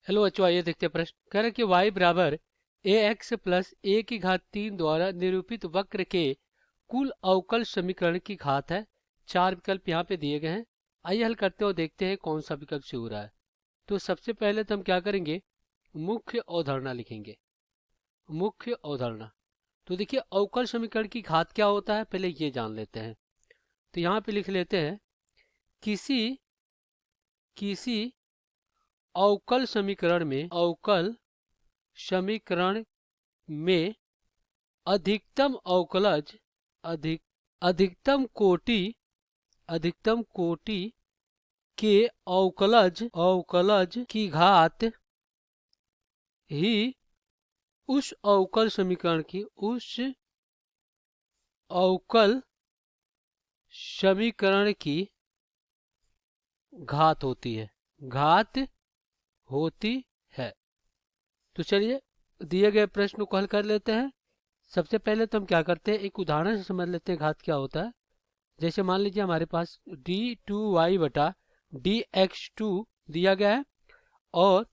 Hello बच्चों, आइए देखते हैं प्रश्न। कह रहे हैं कि y बराबर ए एक्स प्लस ए की घात 3 द्वारा निरूपित वक्र के कुल अवकल समीकरण की घात है। चार विकल्प यहाँ पे दिए गए हैं। आइए हल करते हैं और देखते हैं कौन सा विकल्प सही हो रहा है। तो सबसे पहले तो हम क्या करेंगे, मुख्य अवधारणा लिखेंगे। मुख्य अवधारणा, तो देखिए अवकल समीकरण की घात क्या होता है पहले ये जान लेते हैं। तो यहाँ पे लिख लेते हैं, किसी किसी अवकल समीकरण में अधिकतम अवकलज अधिक अधिकतम कोटि के अवकलज की घात ही उस अवकल समीकरण की घात होती है। तो चलिए दिए गए प्रश्न को हल कर लेते हैं। सबसे पहले तो हम क्या करते हैं, एक उदाहरण से समझ लेते हैं घात क्या होता है। जैसे मान लीजिए हमारे पास d2y बटा dx2 दिया गया है और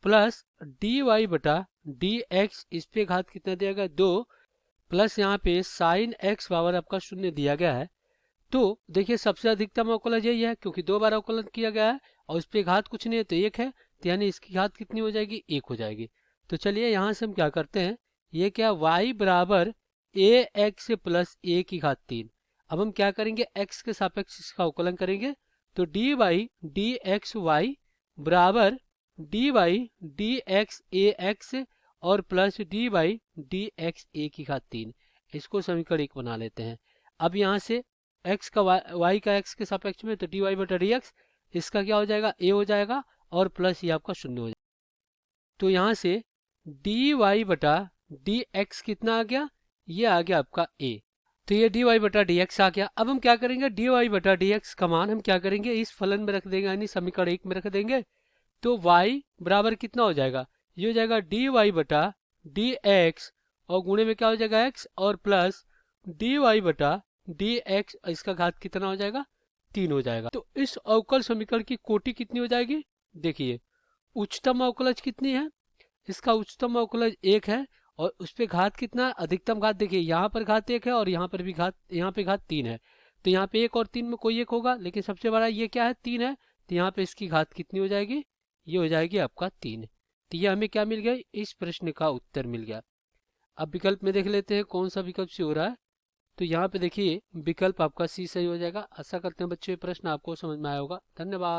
प्लस dy बटा dx, इस पे घात कितना दिया गया 2, प्लस यहाँ पे साइन x पावर आपका 0 दिया गया है। तो देखिए सबसे अधिकतम अवकलज यही है क्योंकि 2 बार अवकलन किया गया है और इस पे घात कुछ नहीं है तो 1 है, तो यानी इसकी घात कितनी हो जाएगी, 1 हो जाएगी। तो चलिए यहाँ से हम क्या करते हैं, ये क्या y बराबर ए एक्स प्लस ए की घात 3। अब हम क्या करेंगे, x के सापेक्ष इसका अवकलन करेंगे। तो D Y D X Y बराबर D Y D X A X और plus D Y D X A की घात 3। इसको समीकरण 1 बना लेते हैं। अब यहाँ से x का y का x के सापेक्ष में, तो डी वाई बटा डी एक्स, इसका क्या हो जाएगा, a हो जाएगा और प्लस ये आपका 0 हो जाएगा। तो यहाँ से डी वाई बटा डी एक्स कितना आ गया, ये आ गया आपका a। तो ये डी वाई बटा डी एक्स आ गया। अब हम क्या करेंगे, डी वाई बटा डी एक्स का मान हम क्या करेंगे, इस फलन में रख देंगे, यानी समीकरण 1 में रख देंगे। तो y बराबर कितना हो जाएगा, ये हो जाएगा डी वाई बटा डी एक्स और गुणे में क्या हो जाएगा x और प्लस डी वाई बटा डी एक्स, इसका घात कितना हो जाएगा, 3 हो जाएगा। तो इस अवकल समीकरण की कोटि कितनी हो जाएगी, देखिए उच्चतम अवकलज कितनी है, इसका उच्चतम अवकलज 1 है और उस पे घात कितना, अधिकतम घात देखिए यहाँ पर घात 1 है और यहाँ पर भी घात, यहाँ पे घात 3 है। तो यहाँ पे 1 और 3 में कोई एक होगा, लेकिन सबसे बड़ा ये क्या है, 3 है। तो यहाँ पे इसकी घात कितनी हो जाएगी, ये हो जाएगी आपका 3। तो ये हमें क्या मिल गया, इस प्रश्न का उत्तर मिल गया। अब विकल्प में देख लेते हैं कौन सा विकल्प से हो रहा है। तो यहाँ पे देखिए विकल्प आपका सी सही हो जाएगा। आशा करते हैं बच्चों ये प्रश्न आपको समझ में आया होगा। धन्यवाद।